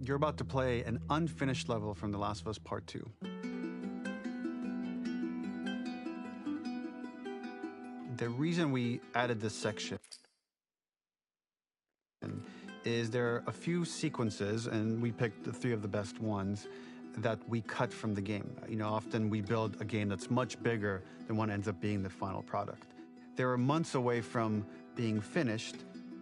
You're about to play an unfinished level from The Last of Us Part 2. The reason we added this section is there are a few sequences, and we picked the 3 of the best ones, that we cut from the game. You know, often we build a game that's much bigger than what ends up being the final product. They were months away from being finished,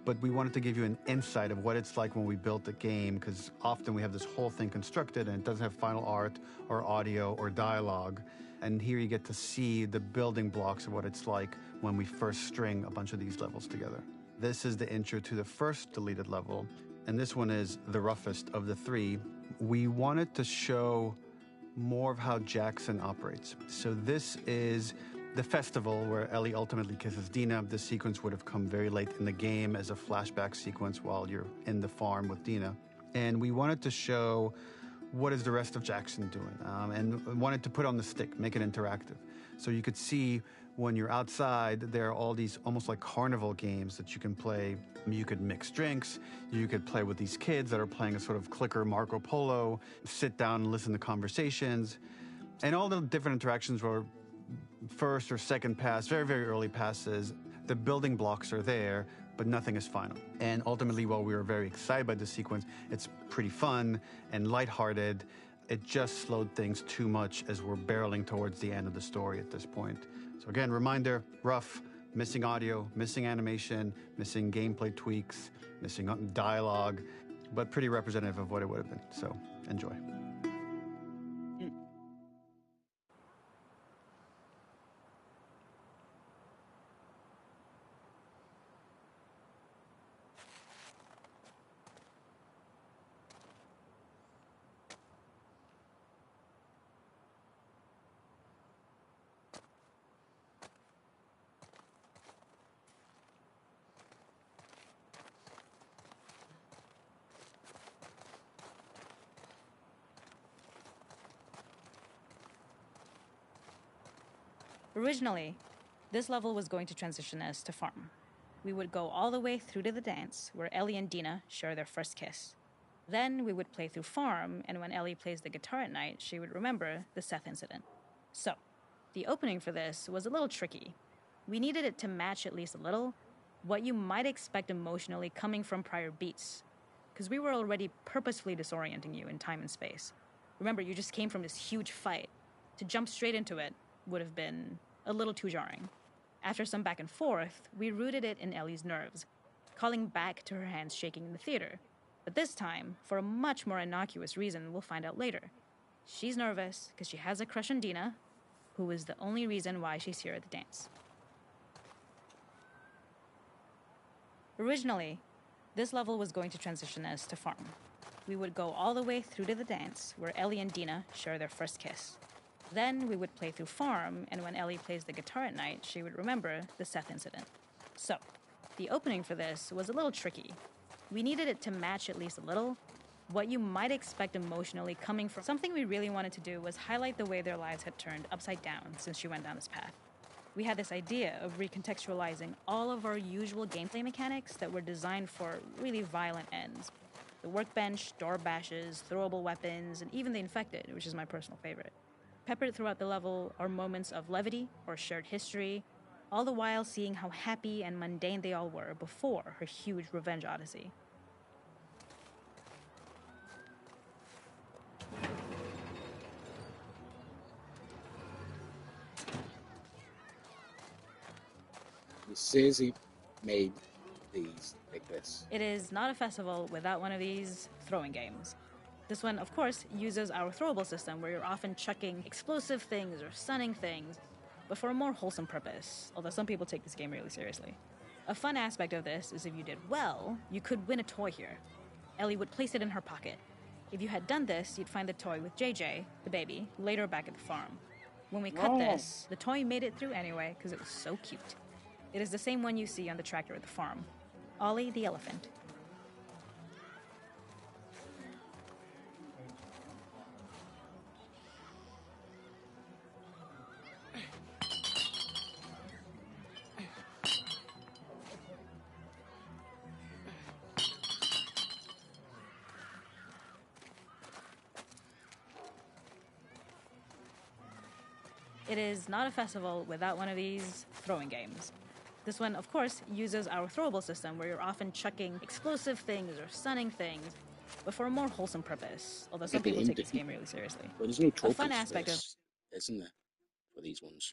but we wanted to give you an insight of what it's like when we built the game, because often we have this whole thing constructed and it doesn't have final art or audio or dialogue. And here you get to see the building blocks of what it's like when we first string a bunch of these levels together. This is the intro to the first deleted level, and this one is the roughest of the 3. We wanted to show more of how Jackson operates. So this is the festival where Ellie ultimately kisses Dina. This sequence would have come very late in the game as a flashback sequence while you're in the farm with Dina. And we wanted to show what is the rest of Jackson doing, and wanted to put on the stick, make it interactive. So you could see when you're outside, there are all these almost like carnival games that you can play. You could mix drinks, you could play with these kids that are playing a sort of clicker Marco Polo, sit down and listen to conversations. And all the different interactions were first or second pass, very, very early passes. The building blocks are there, but nothing is final. And ultimately, while we were very excited by this sequence, it's pretty fun and lighthearted. It just slowed things too much as we're barreling towards the end of the story at this point. So again, reminder, rough, missing audio, missing animation, missing gameplay tweaks, missing dialogue, but pretty representative of what it would have been. So enjoy. Originally, this level was going to transition us to farm. We would go all the way through to the dance, where Ellie and Dina share their first kiss. Then we would play through farm, and when Ellie plays the guitar at night, she would remember the Seth incident. So, the opening for this was a little tricky. We needed it to match at least a little what you might expect emotionally coming from prior beats, because we were already purposefully disorienting you in time and space. Remember, you just came from this huge fight. To jump straight into it would have been a little too jarring. After some back and forth, we rooted it in Ellie's nerves, calling back to her hands shaking in the theater. But this time, for a much more innocuous reason we'll find out later. She's nervous because she has a crush on Dina, who is the only reason why she's here at the dance. Originally, this level was going to transition us to farm. We would go all the way through to the dance, where Ellie and Dina share their first kiss. Then we would play through farm, and when Ellie plays the guitar at night, she would remember the Seth incident. So, the opening for this was a little tricky. We needed it to match at least a little what you might expect emotionally coming from. Something we really wanted to do was highlight the way their lives had turned upside down since she went down this path. We had this idea of recontextualizing all of our usual gameplay mechanics that were designed for really violent ends. The workbench, door bashes, throwable weapons, and even the infected, which is my personal favorite. Peppered throughout the level are moments of levity or shared history, all the while seeing how happy and mundane they all were before her huge revenge odyssey. He says he made these like this. It is not a festival without one of these throwing games. This one, of course, uses our throwable system where you're often chucking explosive things or stunning things, but for a more wholesome purpose, although some people take this game really seriously. A fun aspect of this is if you did well, you could win a toy here. Ellie would place it in her pocket. If you had done this, you'd find the toy with JJ, the baby, later back at the farm. When we cut this, the toy made it through anyway because it was so cute. It is the same one you see on the tractor at the farm. Ollie the elephant. It is not a festival without one of these throwing games. This one, of course, uses our throwable system where you're often chucking explosive things or stunning things, but for a more wholesome purpose, although some people take this game really seriously. Well, there's no A fun tokens for aspect of this, isn't there, for these ones?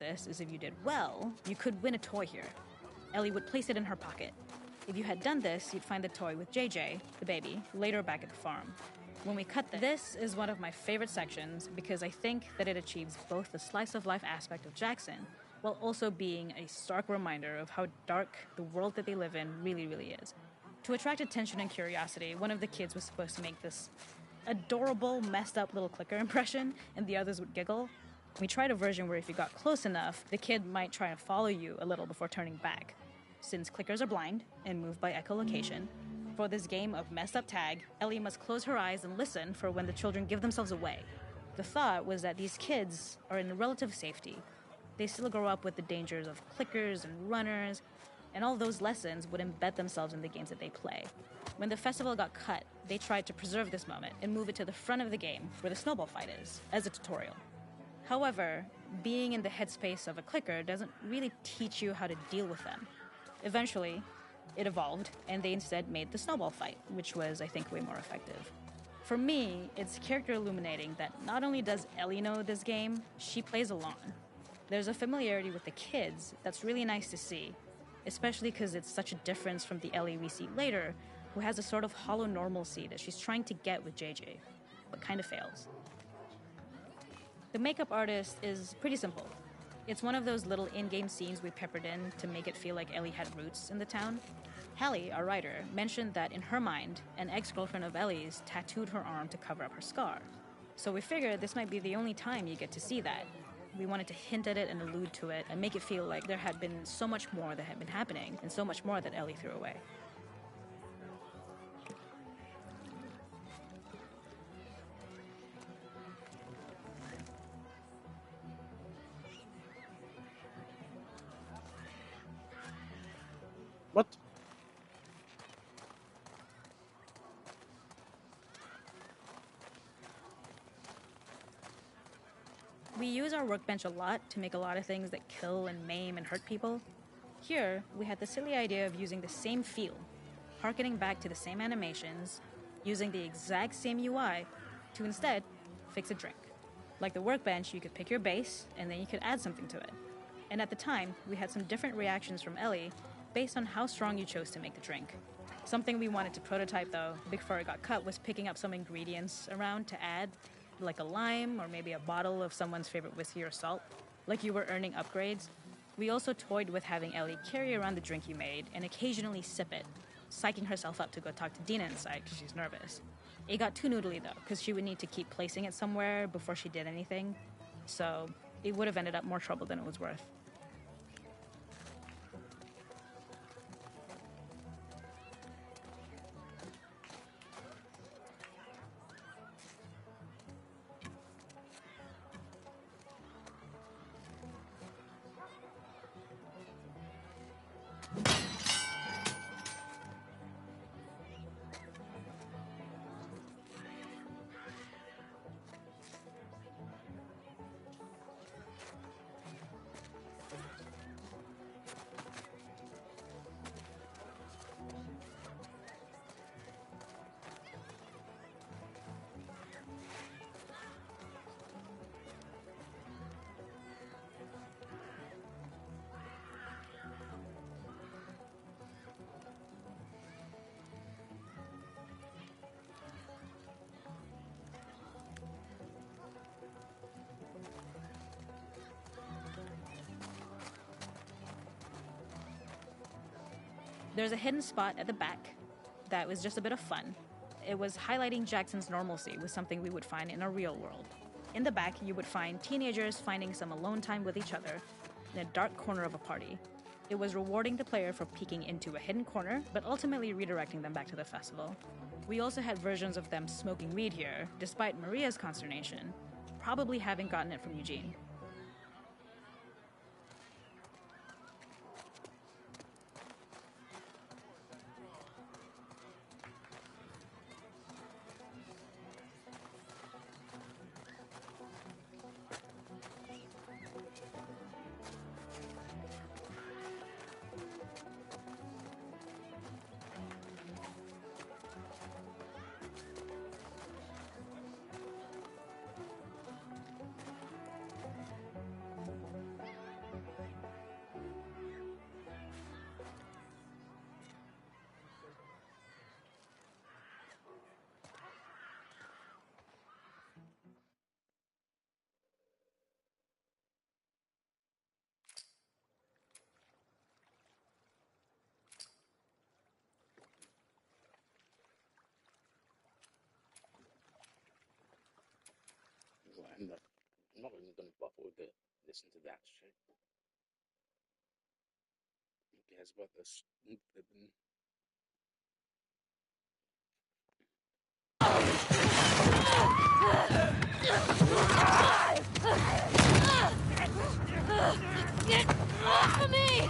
this is if you did well, you could win a toy here. Ellie would place it in her pocket. If you had done this, you'd find the toy with JJ, the baby, later back at the farm. When we cut this is one of my favorite sections because I think that it achieves both the slice of life aspect of Jackson while also being a stark reminder of how dark the world that they live in really, really is. To attract attention and curiosity, one of the kids was supposed to make this adorable, messed up little clicker impression, and the others would giggle. We tried a version where if you got close enough, the kid might try to follow you a little before turning back. Since clickers are blind and move by echolocation, for this game of messed up tag, Ellie must close her eyes and listen for when the children give themselves away. The thought was that these kids are in relative safety. They still grow up with the dangers of clickers and runners, and all those lessons would embed themselves in the games that they play. When the festival got cut, they tried to preserve this moment and move it to the front of the game, where the snowball fight is, as a tutorial. However, being in the headspace of a clicker doesn't really teach you how to deal with them. Eventually, it evolved, and they instead made the snowball fight, which was, I think, way more effective. For me, it's character illuminating that not only does Ellie know this game, she plays along. There's a familiarity with the kids that's really nice to see, especially because it's such a difference from the Ellie we see later, who has a sort of hollow normalcy that she's trying to get with JJ, but kind of fails. The makeup artist is pretty simple. It's one of those little in-game scenes we peppered in to make it feel like Ellie had roots in the town. Hallie, our writer, mentioned that in her mind, an ex-girlfriend of Ellie's tattooed her arm to cover up her scar. So we figured this might be the only time you get to see that. We wanted to hint at it and allude to it and make it feel like there had been so much more that had been happening and so much more that Ellie threw away. What? We use our workbench a lot to make a lot of things that kill and maim and hurt people. Here, we had the silly idea of using the same feel, harkening back to the same animations, using the exact same UI to instead fix a drink. Like the workbench, you could pick your base, and then you could add something to it. And at the time, we had some different reactions from Ellie based on how strong you chose to make the drink. Something we wanted to prototype, though, before it got cut, was picking up some ingredients around to add, like a lime or maybe a bottle of someone's favorite whiskey or salt, like you were earning upgrades. We also toyed with having Ellie carry around the drink you made and occasionally sip it, psyching herself up to go talk to Dina inside because she's nervous. It got too noodly, though, because she would need to keep placing it somewhere before she did anything, so it would have ended up more trouble than it was worth. There's a hidden spot at the back that was just a bit of fun. It was highlighting Jackson's normalcy with something we would find in a real world. In the back, you would find teenagers finding some alone time with each other in a dark corner of a party. It was rewarding the player for peeking into a hidden corner, but ultimately redirecting them back to the festival. We also had versions of them smoking weed here, despite Maria's consternation, probably having gotten it from Eugene. I'm not even going to bother with it. Listen to that shit. Who cares about this? Get off of me!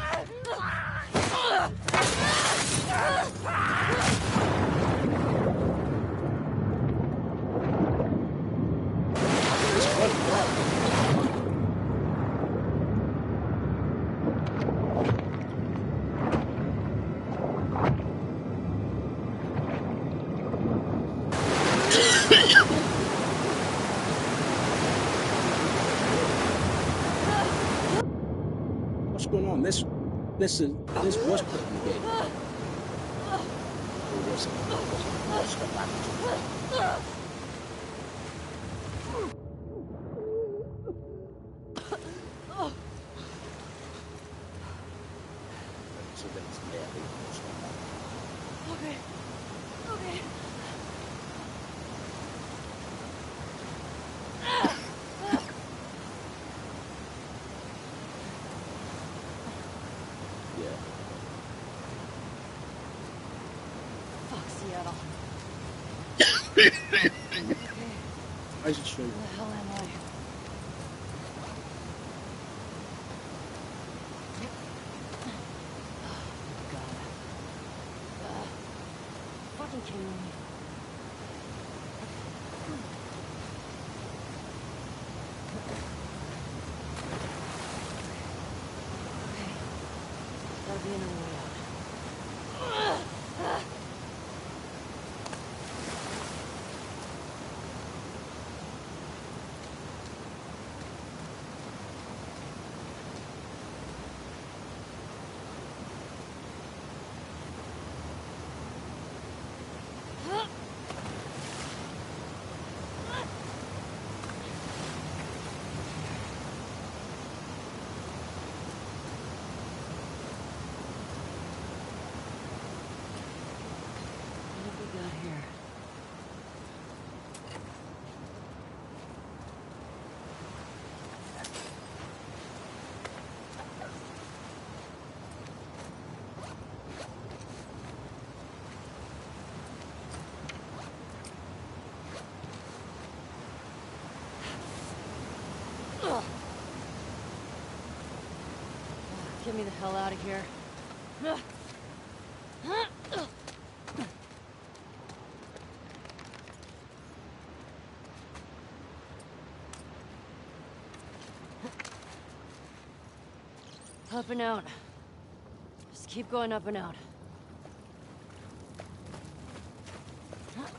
What's going on? This was put in the game. Or was it? What's the back? So that's Okay. Okay. yeah. Fuck Seattle. I should show you. Where the hell am I? Oh, God. Fucking kidding me. Okay. Gotta be another way out. What have we got here? Get me the hell out of here. Up and out. Just keep going up and out. Fuck.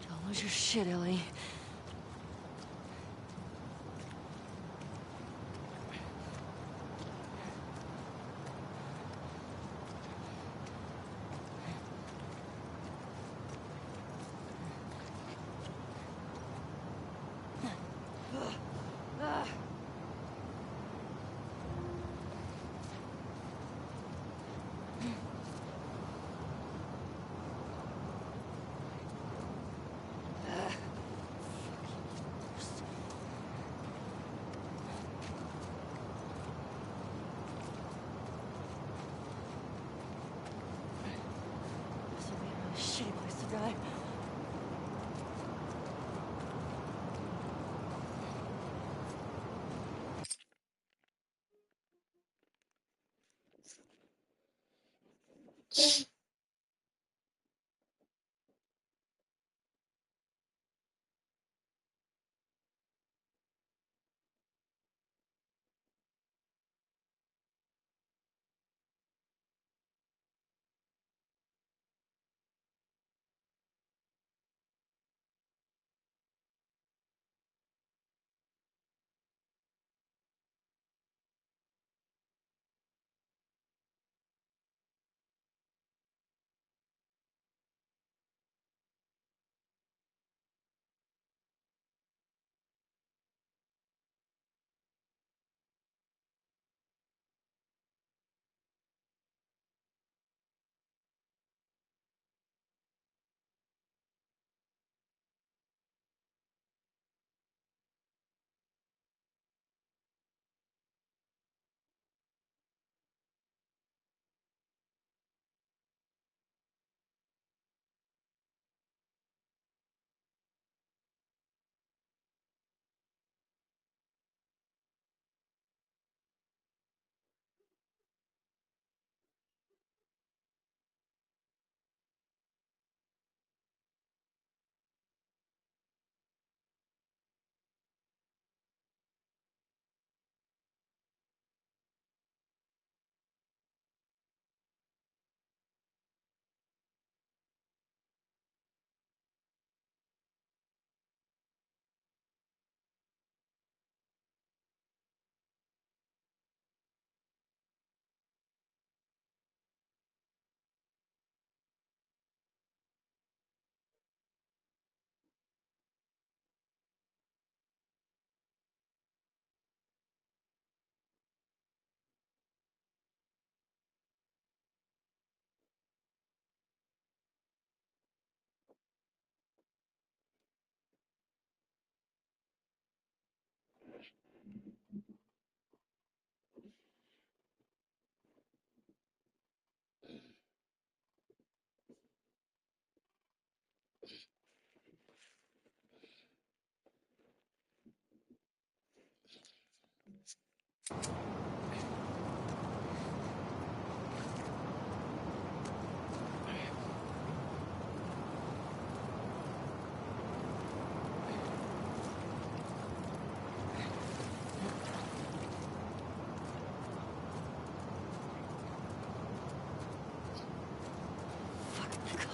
Don't lose your shit, Ellie. Come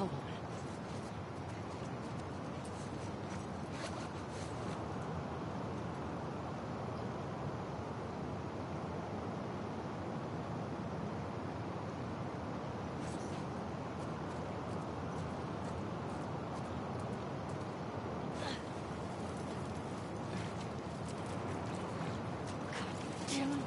on. Damn it.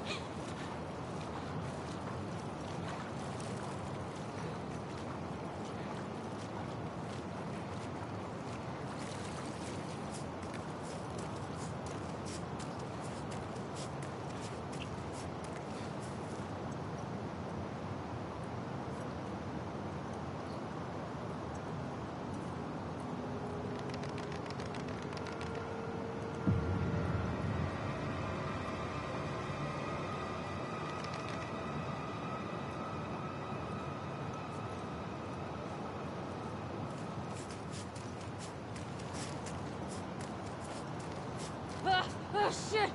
Oh, shit!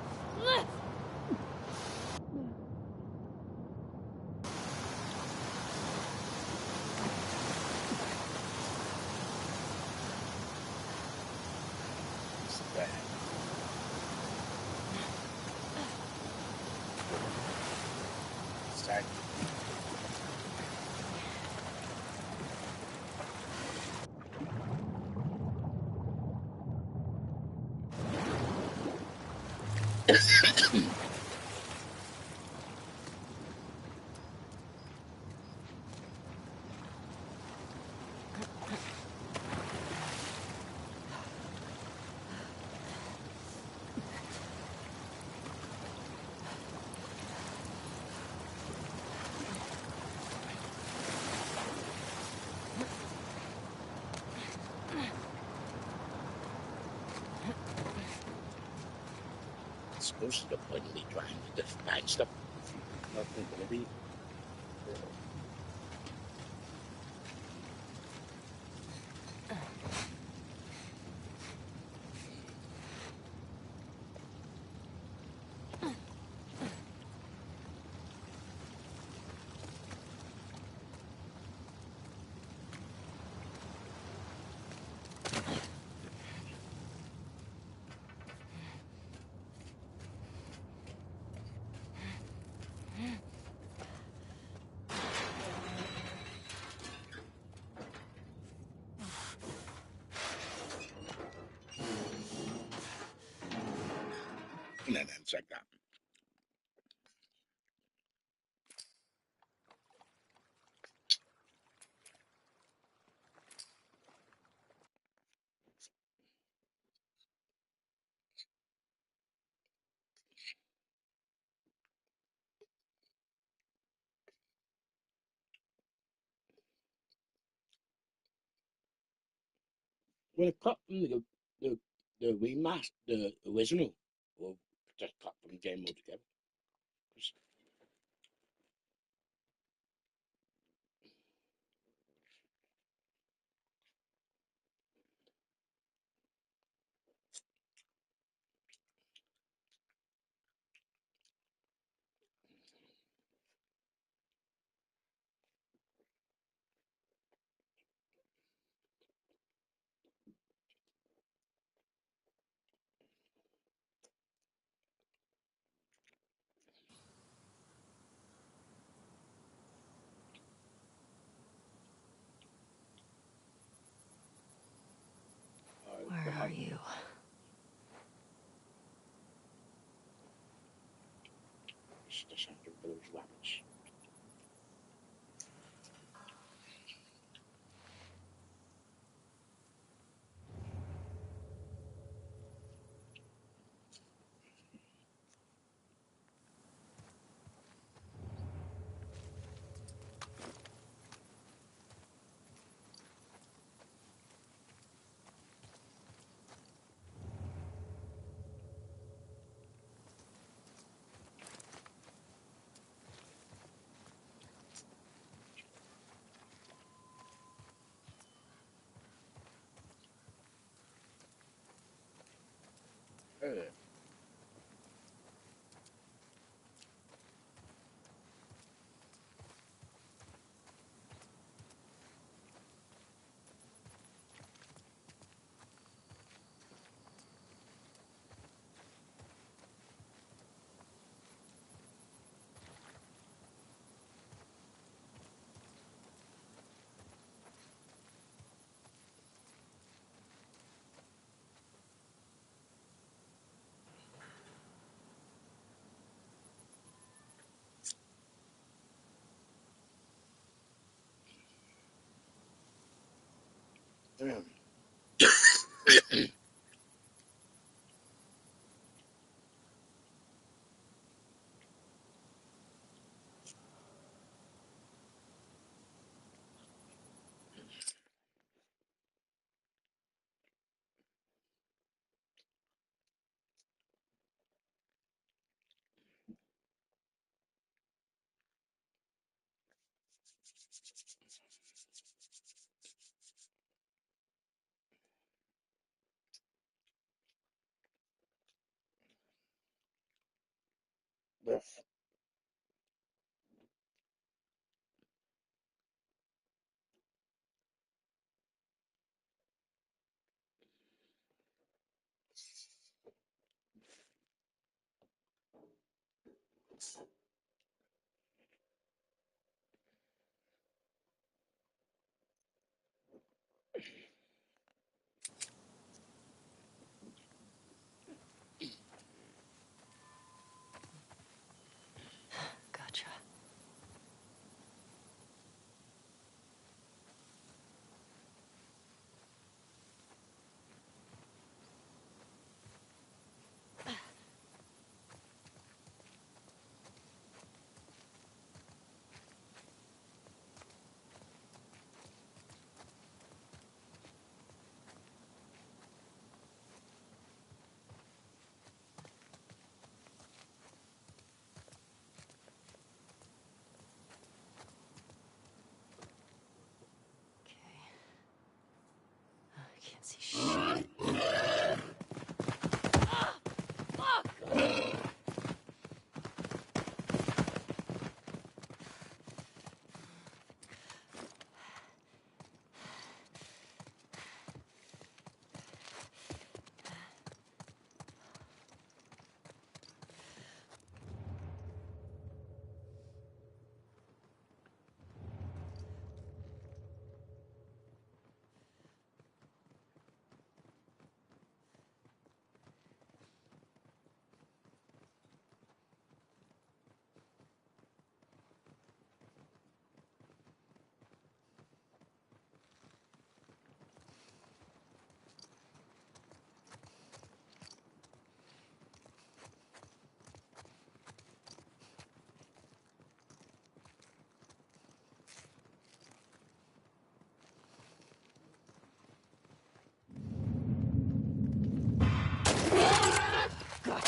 It's bad. Start. Supposed to pointedly trying to find stuff. Nothing gonna be. And then it's like that. Well, it cut from the remaster, the original, or just cut from the game altogether. Where are you? It's the sound of those rabbits. Yes. Gotcha.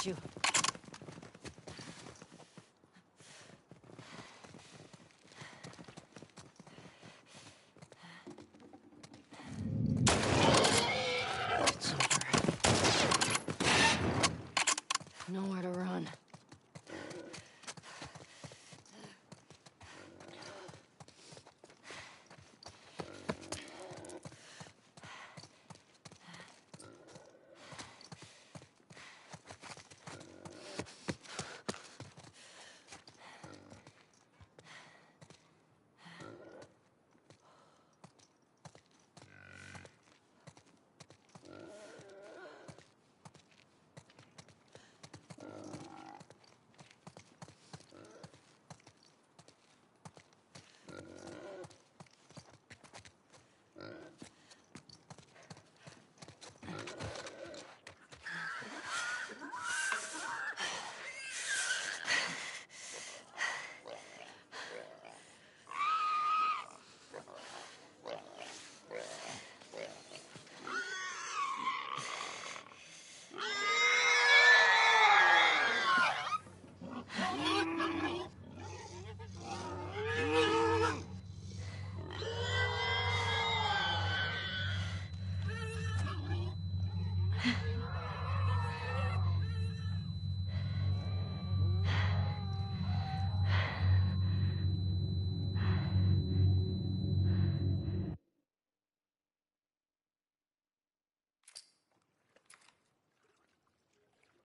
got you. It's over. Nowhere to run.